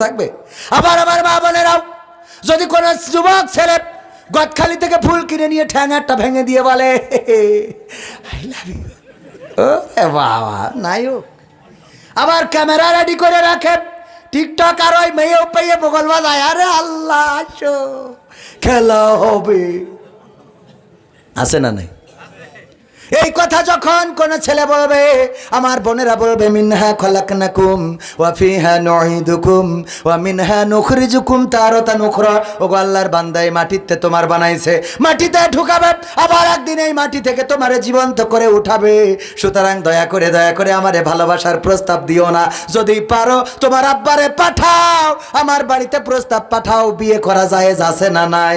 থাকবে। আবার আমার মা বোনেরাও যদি কোনো যুবক ছেলে গদখালি থেকে ফুল কিনে নিয়ে ঠ্যাঙারটা ভেঙে দিয়ে বলে আই লাভ ইউ, ও বাবা নায়ক, আবার ক্যামেরা রেডি করে রাখে, টিকটক আর ওই মেয়েও পেয়ে বগল বাজায়, আরে আল্লাহ আসো খেলা হবে, আছে না নাই? এই কথা যখন কোন ছেলে বলবে, আমার বোনেরা বলবে মিনহা খলাকনাকুম ওয়া ফিহা নুঈদুকুম ওয়া মিনহা নুখরিজুকুম তারাতান উখরা। ওগো আল্লাহর বান্দা, এই মাটিতে তোমার বানাইছে, মাটিতে ঢুকাবে, আবার একদিন এই মাটি থেকে তোমারে জীবন্ত করে উঠাবে। সুতরাং দয়া করে আমারে ভালোবাসার প্রস্তাব দিও না, যদি পারো তোমার আব্বারে পাঠাও, আমার বাড়িতে প্রস্তাব পাঠাও। বিয়ে করা জায়েজ আছে না নাই?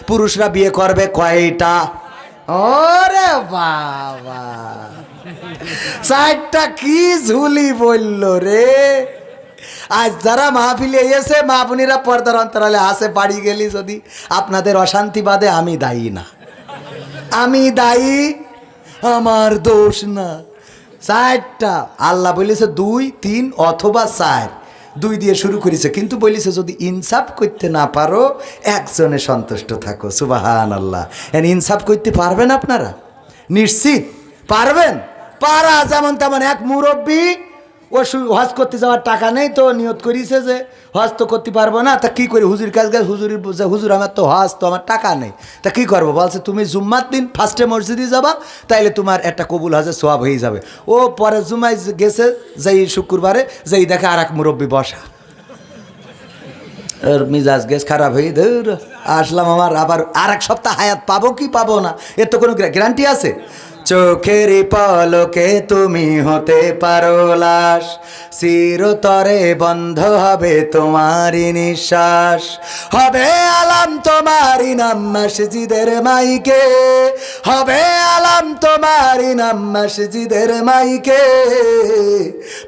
পুরুষরা বিয়ে করবে কয়টা? ওরে বাবা, চারটা কি ঝুলি বলল রে। আজ যারা মাহফিলে এসে মা বোনেরা পর্দার অন্তরালে আসে, বাড়ি গেলি যদি আপনাদের অশান্তি বাদে আমি দায়ী না, আমি দায়ী, আমার দোষ না। চারটা আল্লাহ বলেছে 2, 3 অথবা 4, 2 দিয়ে শুরু করেছে, কিন্তু বলেছে যদি ইনসাফ করতে না পারো একজনে সন্তুষ্ট থাকো। সুবহানাল্লাহ। ইনসাফ করতে পারবেন আপনারা? নিশ্চিত পারবেন? পারা যেমন তেমন এক মুরব্বী, ও হজ করতে যাওয়ার টাকা নেই, তো নিয়ত করিছে যে হজ তো করতে পারবো না, তা কী করি, হুজুর কাজ গাছ, হুজুরের বলছে হুজুর আমার তো হজ, তো আমার টাকা নেই, তা কী করবো? বলছে তুমি জুম্মার দিন ফার্স্টে মসজিদে যাবা, তাইলে তোমার একটা কবুল হজের সোয়াব হয়ে যাবে। ও পরে জুম্মায় গেছে, যেই শুক্রবারে যেই দেখে আর এক মুরব্বী বসা, ওর মিজাজ গেছ খারাপ হয়ে ধর আসলাম, আমার আবার আর এক সপ্তাহ হায়াত পাবো কি পাবো না, এর তো কোনো গ্যারান্টি আছে? চোখের পলকে তুমি হতে পারো লাশ, চিরতরে বন্ধ হবে তোমারই নিঃশ্বাস, হবে আলাম তোমারই নাম মসজিদের মাইকে, হবে আলাম তোমারই নাম মসজিদের মাইকে।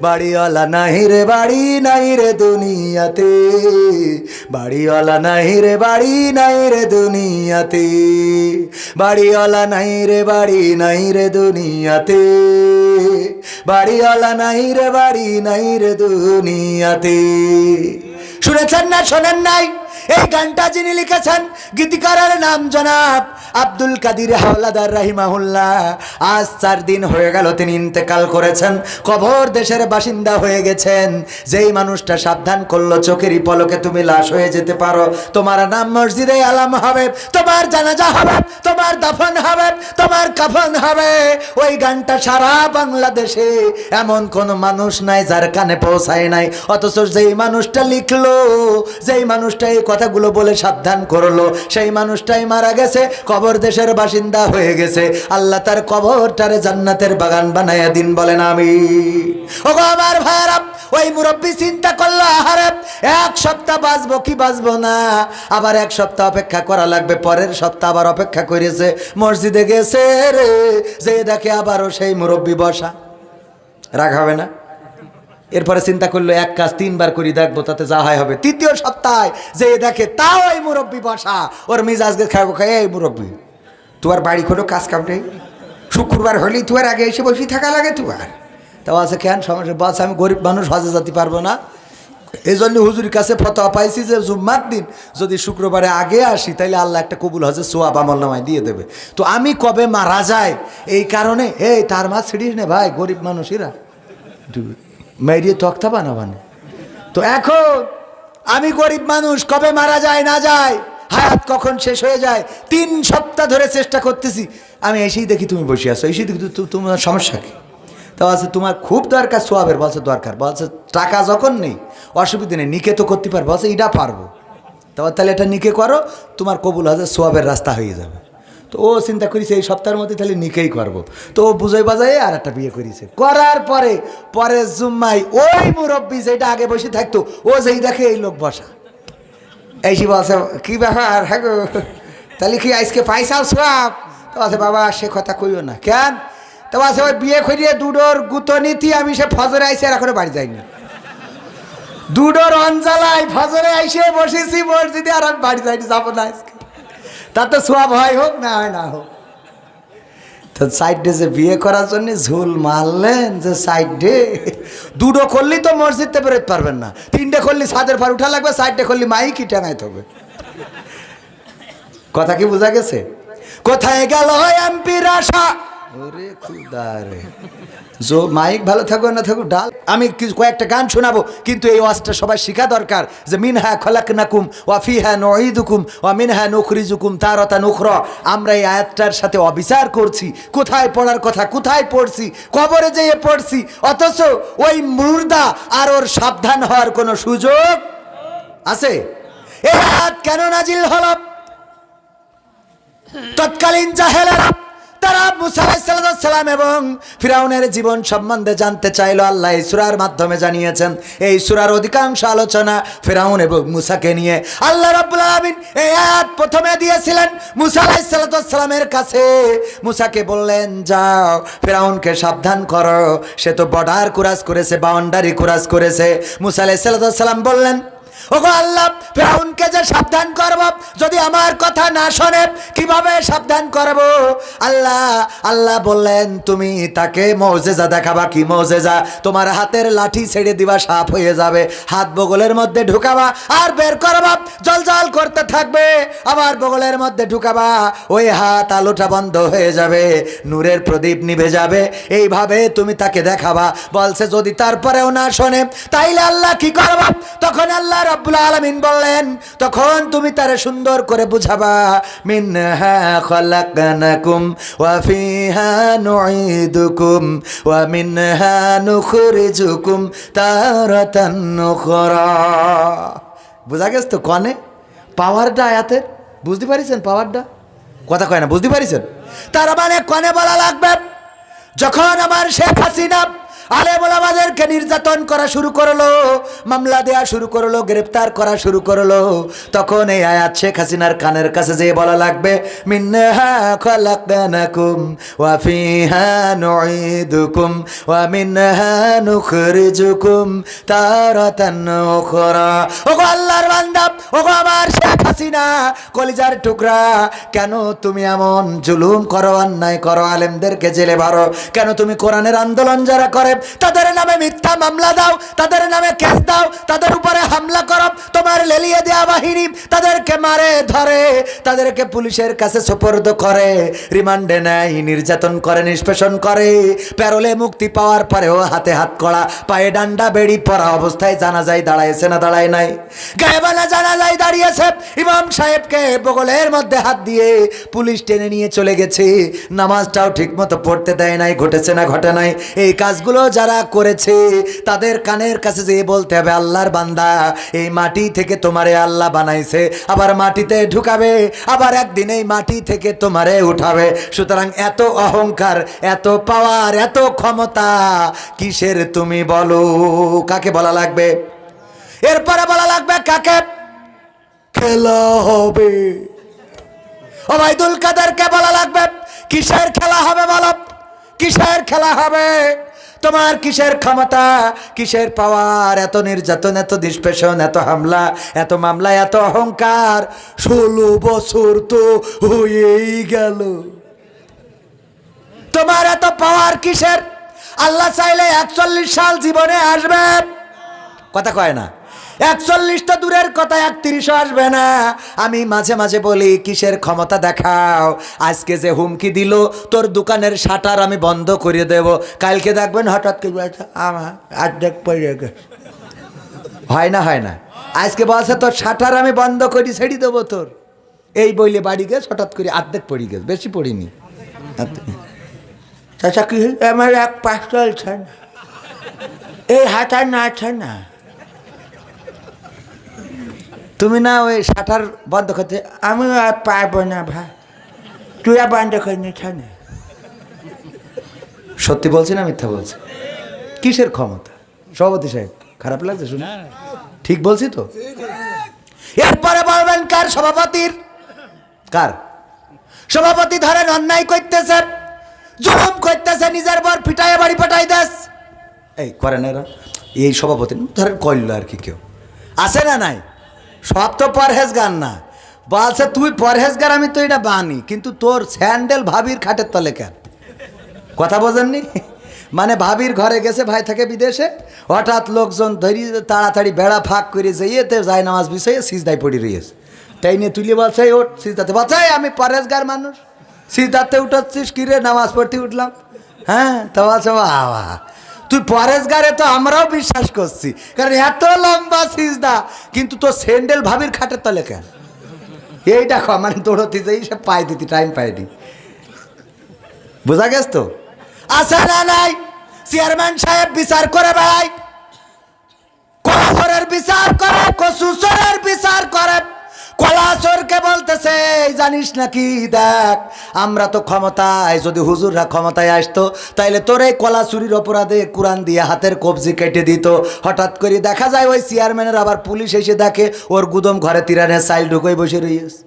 বাড়িওয়ালা নাহি রে বাড়ি নাই রে দুনিয়াতে, বাড়িওয়ালা নাই রে বাড়ি নাই রে দুনিয়াতে, বাড়িওয়ালা নাই রে বাড়ি নাই রে দুনিয়াতে, বাড়িওয়ালা নাই রে বাড়ি নাই রে দুনিয়াতে। শুনেছেন না শোনেন নাই? এই গানটা যিনি লিখেছেন, গীতিকারের নাম জনাব আব্দুল কাদির হাওলাদার রাহিমাহুল্লাহ। আজ 4 দিন হয়ে গেল তিনি ইন্তেকাল করেছেন, কবর দেশের বাসিন্দা হয়ে গেছেন। যেই মানুষটা সাবধান করলো চোখেরই পলকে তুমি লাশ হয়ে যেতে পারো, তোমার নাম মসজিদে আলাম হবে, তোমার জানাজা হবে, তোমার দাফন হবে, তোমার কাফন হবে। ওই গানটা সারা বাংলাদেশে এমন কোন মানুষ নাই যার কানে পৌঁছায় নাই, অথচ যেই মানুষটা লিখলো, যেই মানুষটা এই কথাগুলো বলে সাবধান করলো, সেই মানুষটাই মারা গেছে, কবর দেশের বাসিন্দা হয়ে গেছে। আল্লাহ তার কবরটারে জান্নাতের বাগান বানায়া দিন, বলেন আমিন। ওগো আমার ভাইরা, ওই মুরব্বী চিন্তা করলো, আহারে 1 সপ্তাহ বাঁচবো কি বাঁচবো না, আবার 1 সপ্তাহ অপেক্ষা করা লাগবে। পরের সপ্তাহ আবার অপেক্ষা করেছে, মসজিদে গেছে রে, যে দেখে আবারও সেই মুরব্বী বসা, রাগ হবে না? এরপরে চিন্তা করলো 1 কাজ 3 বার করে দেখবো, তাতে যা হয় হবে। 3য় সপ্তাহে যে দেখে তাও এই মুরব্বী বসা, ওর মিজাজকে খাবো খাই, এই মুরব্বী তোমার বাড়ি কোনো কাজ কাম নেই, শুক্রবার হলেই তোমার আগে এসে বসেই থাকা লাগে তোমার, তাও আছে কেন সমস্যা? বলছে আমি গরিব মানুষ, হজে যেতে পারবো না, এই জন্য হুজুরের কাছে ফতোয়া পাইছি যে জুম্মার দিন যদি শুক্রবারে আগে আসি, তাইলে আল্লাহ একটা কবুল হজের সোয়াব আমল নামায় দিয়ে দেবে। তো আমি কবে মারা যায়, এই কারণে এই তার মা ছিড়িস নে ভাই, গরিব মানুষেরা মেরিয়ে তক্তা বানাবানে। তো এখন আমি গরিব মানুষ, কবে মারা যায় না যায়, হায়াত কখন শেষ হয়ে যায়, 3 সপ্তাহ ধরে চেষ্টা করতেছি, আমি এসেই দেখি তুমি বসে আছো, এসেই দেখি তোমার সমস্যা কি? তা বলছে তোমার খুব দরকার সোয়াবের, বলছে দরকার, বলছে টাকা যখন নেই অসুবিধা নেই, নিকে তো করতে পারবো, বলছে এটা পারবো, তাহলে এটা নিকে করো, তোমার কবুল হাজার সোয়াবের রাস্তা হয়ে যাবে। তো ও চিন্তা করেছে এই সপ্তাহের মধ্যে তাহলে নিকেই করবো, তো ও বুঝাই বাজায় আর একটা বিয়ে করেছে। করার পরে পরের জুম্মাই ওই মুরব্বী যেটা আগে বসে থাকতো, ও যেই দেখে এই লোক বসা, এইসি বলছে কি ব্যাপার, হ্যাঁ গো তাহলে কি আজকে পয়সাও সোয়াব? তো বলছে বাবা সে কথা কইও না, কেন? তো বলছে ওই বিয়ে করিয়ে 2 গুতো নীতি, আমি সে ফজরে আইসে আর এখনো বাড়ি যাইনি, 2 অঞ্জালাই ফজরে আইসে বসেছি মসজিদে, আর আমি বাড়ি যাইনি, যাবো না আজকে, তাতে সোয়াব হয় হোক না হয় না হোক। তো সাইডে যে বিয়ে করার জন্য ঝুল মারলেন যে সাইডে, দুটো করলি তো মসজিদে বেরোতে পারবেন না, তিনটে করলি ছাদের পার উঠা লাগবে, চারটে করলি মাইকই টাঙাইতে হবে। কথা কি বোঝা গেছে? কোথায় গেল এমপির আশা? ওরে খুদা রে, জো মাইক ভালো থাকো না থাকো ডাল। আমি কয়েকটা গান শোনাবো, কিন্তু এই ওয়াজটা সবাই শেখা দরকার যে মিনহা খলাকনাকুম ওয়া ফিহা নুঈদুকুম ওয়া মিনহা নুখরিজুকুম তারাতান উখরা। আমরা এই আয়াতটার সাথে অবিচার করছি, কোথায় পড়ার কথা কোথায় পড়ছি, কবরে যেয়ে পড়ছি, অথচ ওই মুর্দা আর ওর সাবধান হওয়ার কোনো সুযোগ আছে? এই আয়াত কেন নাজিল হলো? তৎকালীন জাহেলেরা তারা মুসা আলাইহিস সালাম এবং ফিরাউনের জীবন সম্বন্ধে জানতে চাইলো। আল্লাহ এই সূরার মাধ্যমে জানিয়েছেন। এই সূরার অধিকাংশ আলোচনা ফিরাউন এবং মুসাকে নিয়ে। আল্লাহ রাব্বুল আলামিন এই আয়াত প্রথমে দিয়েছিলেন মুসা আলাইহিস সালামের কাছে। মুসাকে বললেন, যাও ফিরাউনকে সাবধান করো, সে তো বর্ডার ক্রস করেছে, বাউন্ডারি ক্রস করেছে। মুসা আলাইহিস সালাম বললেন, ওগো আল্লাহ, ফিরাউনকে যে সাবধান করব, যদি আমার কথা না শোনে কিভাবে সাবধান করব? আল্লাহ বললেন, তুমি তাকে মুজিজা দেখাবা। কি মুজিজা? তোমার হাতের লাঠি ছেড়ে দিবা, সাপ হয়ে যাবে, হাত বগলের মধ্যে ঢুকাবা আর বের করবা, জলজল করতে থাকবে, আবার বগলের মধ্যে ঢুকাবা, ওই হাত আলোটা বন্ধ হয়ে যাবে, নূরের প্রদীপ নিভে যাবে, এইভাবে তুমি তাকে দেখাবা। বলছে যদি তারপরেও না শোনে তাইলে আল্লাহ কি করবা? তখন আল্লাহ রাব্বুল আলামিন বললেন, তখন তুমি তারে সুন্দর করে বুঝাবা, মিনহা খলাকনাকুম ওয়া ফিহা নুঈদুকুম ওয়া মিনহা নুখরিজুকুম তারাতান উখরা। বুঝা গেছে তো? কনে পাওয়ারটা আয়াতের বুঝতে পারিছেন? পাওয়ারটা কথা কয় না, বুঝতে পারিছেন? তার মানে কনে বলা লাগবে, যখন আমার শেখ হাসিনা আলেম ওলামাদেরকে নির্যাতন করা শুরু করলো, মামলা দেয়া শুরু করলো, গ্রেফতার করা শুরু করলো, তখন এই আয়াত শেখ হাসিনার কানের কাছে যেয়ে বলা লাগবে, মিনহা খলাকনাকুম ওয়া ফিহা নুঈদুকুম ওয়া মিনহা নুখরিজুকুম তারাতান উখরা। ওগো আল্লাহর বান্দা, ওগো আমার শেখ হাসিনা, কলিজার টুকরা, কেন তুমি এমন জুলুম করো, অন্যায় করো, আলেমদেরকে জেলে ভরো? কেন তুমি কোরআনের আন্দোলন যারা করে তাদের নামে মিথ্যা মামলা দাও, তাদের নামে কেস দাও, তাদের উপরে হামলা করো? তোমার লেলিয়ে দেয়া বাহিনী তাদেরকে মারে, ধরে, তাদেরকে পুলিশের কাছে সুপর্দ করে, রিমান্ডে নেয়, নির্যাতন করে, নিষ্পেষণ করে, প্যারোলে মুক্তি পাওয়ার পরেও হাতে হাত কড়া, পায়ে ডান্ডা বেড়ি পরা অবস্থায় জানাজায় দাঁড়াইছে না দাঁড়ায় নাই? গায়েবানা জানাজায় দাঁড়িয়েছে, ইমাম সাহেবকে বগলের মধ্যে হাত দিয়ে পুলিশ টেনে নিয়ে চলে গেছে, নামাজটাও ঠিক মতো পড়তে দেয় নাই। ঘটেছে না ঘটে নাই? এই কাজগুলো যারা করেছে তাদের কানের কাছে যেয়ে বলতে হবে, আল্লাহর বান্দা, এই মাটি থেকে তোমারে আল্লাহ বানাইছে, আবার মাটিতে ঢুকাবে, আবার একদিন এই মাটি থেকে তোমারে উঠাবে। সুতরাং এত অহংকার, এত পাওয়ার, এত ক্ষমতা কিসের তুমি বলো? কাকে বলা লাগবে? এরপরে বলা লাগবে কাকে? খেলা হবে। ওবায়দুল কাদেরকে বলা লাগবে, কিসের খেলা হবে বলো? কিসের খেলা হবে? তোমার কিসের ক্ষমতা, কিসের পাওয়ার? এত নির্যাতন, এত নিষ্পেষণ, এত হামলা, এত মামলা, এত অহংকার, 16 বছর তো হয়েই গেল। তোমার এত পাওয়ার কিসের? আল্লাহ চাইলে 41 সাল জীবনে আসবে। কথা কয় না? 41 তো দূরের কথা, 31ও আসবে না। আমি মাঝে মাঝে বলি, কিসের ক্ষমতা দেখাও? আজকে যে হুমকি দিল, তোর দোকানের শাটার আমি বন্ধ করে দেব, কালকে দেখবেন হঠাৎ করে আমার অর্ধেক পড়ে গেছে। হয় না? হয় না? আজকে বলছে তোর শাটার আমি বন্ধ করি, ছেড়ে দেবো তোর, এই বইলে বাড়ি গেছে, হঠাৎ করে অর্ধেক পড়ে গেছে, বেশি পড়িনি। চাচা কি আমার এক পাশ চলছে না, এই হাত আর নাড়ছে না। তুমি না ওই শাটার বন্ধ করতে? আমি আর পারবো না ভাই, তুই আর বন্ধ করে নিচ্ছ না। সত্যি বলছি না মিথ্যা বলছি? কিসের ক্ষমতা? সভাপতি সাহেব খারাপ লাগছে শুনে? ঠিক বলছি তো? এরপরে বলবেন কার? সভাপতির। কার? সভাপতি ধরেন অন্যায় করতেছে, জুলুম করতেছে, নিজের বর পিটাইয়া বাড়ি পাঠাই দেস, এই করেন এরা, এই সভাপতি ধরেন কইল আর কি, কেউ আছে না? নাই? সব তো পরহেজগার না। বলছে তুই পরহেজগার, আমি তো এটা বানি, কিন্তু তোর স্যান্ডেল ভাবির খাটের তলে কেন? কথা বোঝেননি? মানে ভাবির ঘরে গেছে, ভাই থাকে বিদেশে, হঠাৎ লোকজন ধরি তাড়াতাড়ি বেড়া ফাঁক করে যাইয়েতে যায় নামাজ বিষয়ে সিজদায় পড়ে রয়েছে। তাই নিয়ে তুলে বলছে ওঠ সিজদাতে, বলছে আমি পরেশগার মানুষ, সিজদাতে উঠাচ্ছিস কিরে? নামাজ পড়তে উঠলাম। হ্যাঁ, তো বলছে বাবা তুই পরেশগারে তো আমরাও বিশ্বাস করছি, কারণ এত লম্বা সিজদা, কিন্তু তোর স্যান্ডেল ভাবির খাটের তলে কেন? এই দেখো মানে দৌড়তে যাই সে পাই দিতি, টাইম পাইনি। বোঝা গেছ তো? আসে না নাই চেয়ারম্যান সাহেব বিচার করে বেড়াই, কলাচরের বিচার করে, কচুচরের বিচার করে। কলাচরকে বলতেছে জানিস নাকি, দেখ আমরা তো ক্ষমতায়, যদি হুজুররা ক্ষমতায় আসতো তাইলে তোর এই কলা চুরির অপরাধে কোরআন দিয়ে হাতের কবজি কেটে দিত। হঠাৎ করে দেখা যায় ওই চেয়ারম্যানের আবার পুলিশ এসে দেখে ওর গুদম ঘরে তিরানের চাইল ঢুকোই বসে রয়েছে।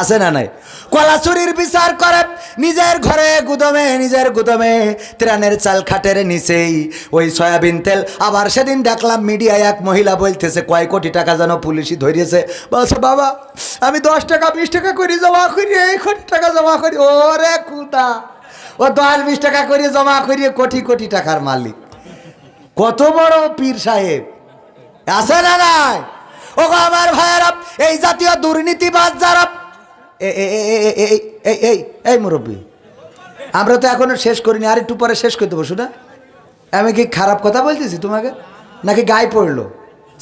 আছে না নাই? কলা চুরির বিচার করে নিজের ঘরে গুদমে, নিজের গুদমে ত্রাণের চাল খাটের নিচেই ওই সয়াবিন তেল। আবার সেদিন দেখলাম মিডিয়ায় এক মহিলা বলতেছে কয় কোটি টাকা যেন পুলিশই ধরিয়েছে। বলছে বাবা আমি 10 টাকা 20 টাকা করে জমা করি, এই কোটি টাকা জমা করি। ওরে কুদা, ও 10-20 টাকা করে জমা করিয়ে কোটি কোটি টাকার মালিক। কত বড় পীর সাহেব! আছে না নাই? ও আমার ভাইয়েরা, এই জাতীয় দুর্নীতিবাজ যারা, এই মুরব্বী আমরা তো এখনো শেষ করিনি, আর একটু পরে শেষ করে দেবো। শুনা, আমি কি খারাপ কথা বলতেছি তোমাকে? নাকি গায়ে পড়লো?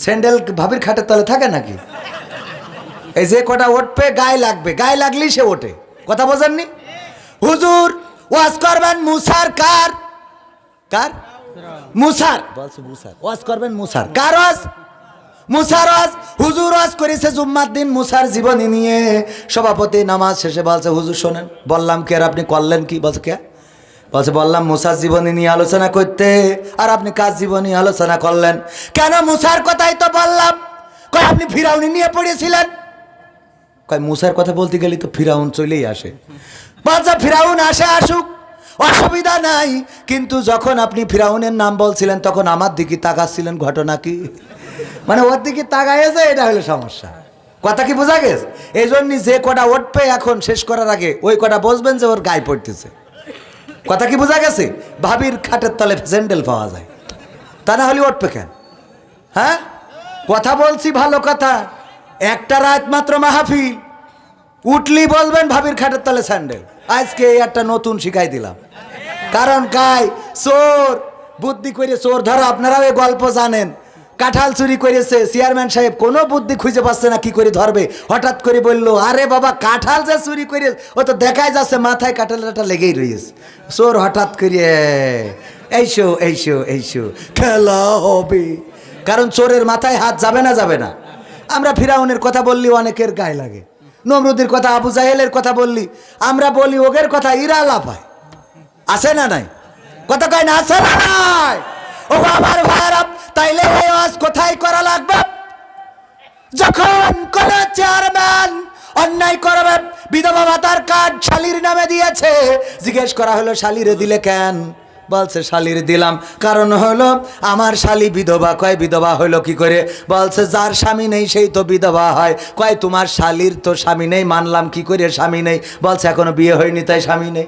স্যান্ডেল ভাবির খাটের তলে থাকে নাকি? এই যে কটা ওঠবে গায়ে লাগবে, গায়ে লাগলেই সে ওঠে। কথা বোঝেননি? হুজুর ওয়াজ করবেন মুসার, কার কার? মুসার। বলছে মুসার ওয়াজ করবেন, মুসার কার ওয়াজ? মুসার ওয়াজ। হুজুর ওয়াজ করেছে জুম্মার দিন মুসার জীবনী নিয়ে। সভাপতি নামাজ শেষে বলছে হুজুর শোনেন। বললাম কি, আর আপনি করলেন কি? বলছে কে? বলছে বললাম মুসার জীবনী নিয়ে আলোচনা করতে, আর আপনি কার জীবনী আলোচনা করলেন কেন? মুসার কথাই তো বললাম। কয় আপনি ফিরাউনি নিয়ে পড়েছিলেন। কয় মুসার কথা বলতে গেলে তো ফিরাউন চলেই আসে। বলছে ফিরাউন আসে, আসুক, অসুবিধা নাই, কিন্তু যখন আপনি ফিরাউনের নাম বলছিলেন তখন আমার দিকে তাকাচ্ছিলেন, ঘটনা কি? মানে ওর দিকে তাকাইছে, এটা হলো সমস্যা। কথা কি বোঝা গেছে? এই জন্যই যে কটা উঠবে এখন শেষ করার আগে ওই কটা বসবেন যে ওর গায়ে পড়তেছে। কথা কি বোঝা গেছে? ভাবির খাটের তলে স্যান্ডেল পাওয়া যায়, তা না হলে উঠবে কেন? হ্যাঁ, কথা বলছি ভালো কথা। একটা রাত মাত্র মাহফিল, উঠলি বলবেন ভাবির খাটের তলে স্যান্ডেল। আজকে একটা নতুন শিখাই দিলাম, কারণ গায়ে চোর বুদ্ধি করে চোর ধরো। আপনারাও এই গল্প জানেন। কাঁঠাল চুরি করেছে, চেয়ারম্যান সাহেব কোনো বুদ্ধি খুঁজে পাচ্ছে না কি করে ধরবে। হঠাৎ করে বললো আরে বাবা কাঁঠাল যে চুরি করে, ও তো দেখাই যাচ্ছে মাথায় কাঁঠালটা লেগেই রয়েছে। চোর হঠাৎ করে এইসো এইসো এইসো, খেলা হবে। কারণ চোরের মাথায় হাত যাবে না, যাবে না। আমরা ফিরাউনের কথা বললি অনেকের গায়ে লাগে, নমরুদের কথা, আবু জাহেলের কথা বললি, আমরা বলি ওগের কথা, ইরা লাফায়। আছে না নাই? কথা কয় না, আছে না নাই? ও আমার ভাইরা, তাইলে এই ওয়াজ কোথায় করা লাগবে? যখন কোন চেয়ারম্যান অন্যায় করবে, বিধবা ভাতার কার্ড শালির নামে দিয়েছে, জিজ্ঞেস করা হলো শালিরে দিলে কেন? বলছে শালির দিলাম কারণ হলো আমার শালি বিধবা। কয় বিধবা হলো কি করে? বলছে যার স্বামী নেই সেই তো বিধবা হয়। কয় তোমার শালির তো স্বামী নেই, মানলাম কি করে স্বামী নেই? বলছে এখনো বিয়ে হয়নি তাই স্বামী নেই,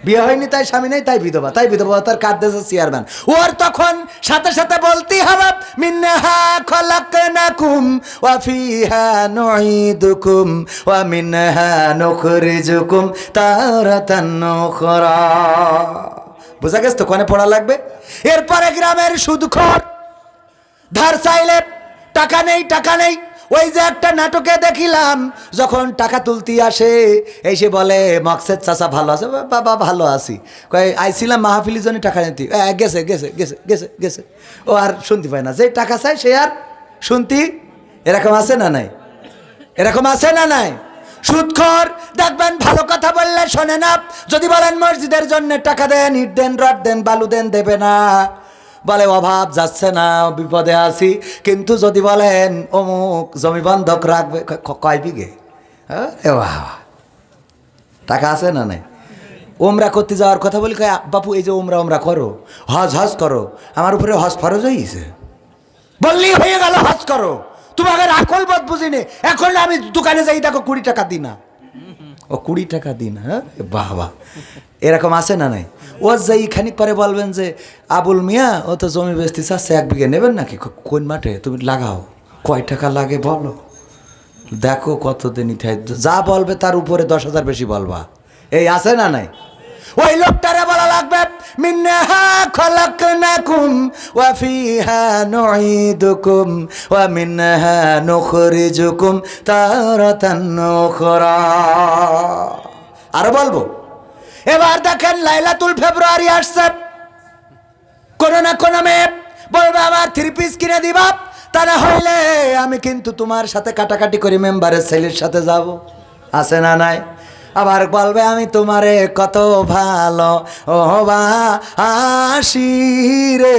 বিয়ে হয়নি তাই স্বামী নেই, তাই বিধবা, তাই বিধবা তার কার্ড দিয়েছে চেয়ারম্যান। ওর তখন সাথে সাথে বলতেই হবে মিনহা খলাকনাকুম ওয়া ফিহা নুঈদুকুম ওয়া মিনহা নুখরিজুকুম তারাতান উখরা। বুঝা গেছে তো? কোনে পড়া লাগবে? এরপরে গ্রামের সুদখোর, ধার চাইলে টাকা নেই, টাকা নেই। ওই যে একটা নাটকে দেখিলাম, যখন টাকা তুলতে আসে এসে বলে মকসেদ চাচা ভালো আছে? বাবা ভালো আছি। কয় আইছিলাম মাহফিলির জন্য টাকা নিতে। গেছে গেছে গেছে গেছে গেছে। ও আর শুনতে পায় না, যে টাকা চাই সে আর শুনতি। এরকম আছে না নাই? এরকম আছে না নাই? সুদখোর দেখবেন ভালো কথা বললে শোনে না। যদি বলেন মসজিদের জন্য টাকা দেন, ইট দেন, রড দেন, বালু দেন, দেবে না। বলে অভাব যাচ্ছে না, বিপদে আছি। কিন্তু যদি বলেন অমুক জমি বন্ধক রাখবে, কয় বিঘে? টাকা আছে না নাই? ওমরা করতে যাওয়ার কথা বলি, কয় বাপু এই যে ওমরা ওমরা করো, হজ হজ করো, আমার উপরে হজ ফরজ হয়েছে। বললেই হয়ে গেল হজ করো। তোমাকে আকল বোধ বুঝিনি। এখন আমি দোকানে যাই দেখো 20 টাকা দিই না। ও 20 টাকা দিন, হ্যাঁ বাবা, এরকম আছে না নাই? ও যাই খানিক পরে বলবেন যে আবুল মিয়া ও তো জমি বেচতে চাচ্ছে, 1 বিঘে নেবেন নাকি? কোন মাঠে? তুমি লাগাও, কয় টাকা লাগে বলো, দেখো কত দিনই যা বলবে তার উপরে 10,000 বেশি বলবা। এই আছে না নাই? ওই লোকটারে বলা লাগবে মিনহা খলাকনাকুম ওয়া ফিহা নুঈদুকুম ওয়া মিনহা নুখরিজুকুম তারাতান উখরা। আর বলবো, এবার দেখেন লাইলাতুল ফেব্রুয়ারি আসছে, কোন না কোন মেয়ে বলবে আমার 3 পিস কিনে দিবা, তা না হইলে আমি কিন্তু তোমার সাথে কাটাকাটি করে মেম্বারের ছেলের সাথে যাব। আছে না নাই? আবার বলবে আমি তোমারে কত ভালো ও বাসি রে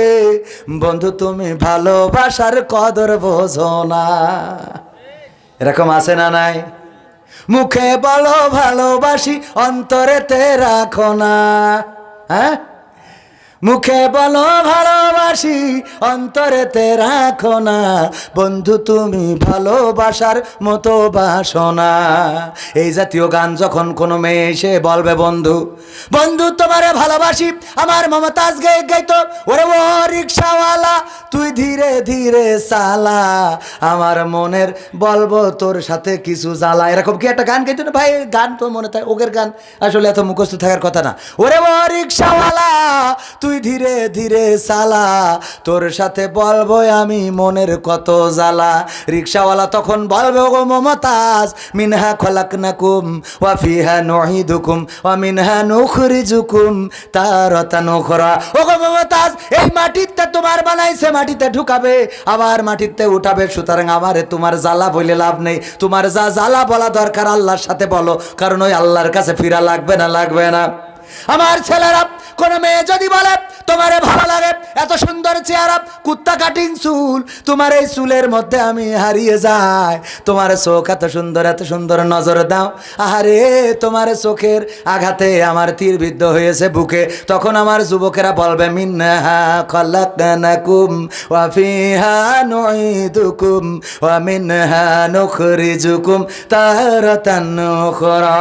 বন্ধু, তুমি ভালোবাসার কদর বোঝো না। এরকম আছে না নাই? মুখে বলো ভালোবাসি, অন্তরেতে রাখো না। হ্যাঁ, মুখে বলো ভালোবাসি, অন্তরেতে রাখো না। বন্ধু তুমি ভালোবাসার মতো বাসো না। এই জাতীয় গান যখন কোনো মেয়ে এসে বলবে বন্ধু বন্ধু তোমারে ভালোবাসি, আমার মমতাজ গাইতো ওরে ও রিক্সাওয়ালা তুই ধীরে ধীরে চালা, আমার মনের বলবো তোর সাথে কিছু জ্বালা। এরকম কি একটা গান গাইতো না ভাই? গান তো মনে থাকে, ওগের গান আসলে এত মুখস্থ থাকার কথা না। ওরে ও রিক্সাওয়ালা তুই ধীরে ধীরে চালা, তোর সাথে বলবো আমি মনের কত জ্বালা। রিক্সাওয়ালা তখন বলবে ওগো মমতাজ মিনহা খলাকনাকুম ওয়া ফিহা নুঈদুকুম ওয়া মিনহা নুখরিজুকুম তারাতান উখরা। ওগো মমতাজ এই মাটিতে তোমার বানাইছে, মাটিতে ঢুকাবে আবার মাটিতে উঠাবে, সুতরাং আমারে তোমার জ্বালা বলে লাভ নেই। তোমার যা জ্বালা বলা দরকার আল্লাহর সাথে বলো, কারণ ওই আল্লাহর কাছে ফিরা লাগবে না, লাগবে না। আমার ছেলেরা, কোন মেয়ে যদি বলে তোমারে ভালো লাগে এত সুন্দর চেহারা, কুত্তা কাটিং চুল, তোমার এই চুলের মধ্যে আমি হারিয়ে যাই, তোমার চোখ এত সুন্দর নজর দাও, আরে তোমার চোখের আঘাতে আমার তীর বিদ্ধ হয়েছে বুকে, তখন আমার যুবকেরা বলবে মিনহা খলাকনাকুম ওয়া ফিহা নুঈদুকুম ওয়া মিনহা নুখরিজুকুম তারাতান উখরা।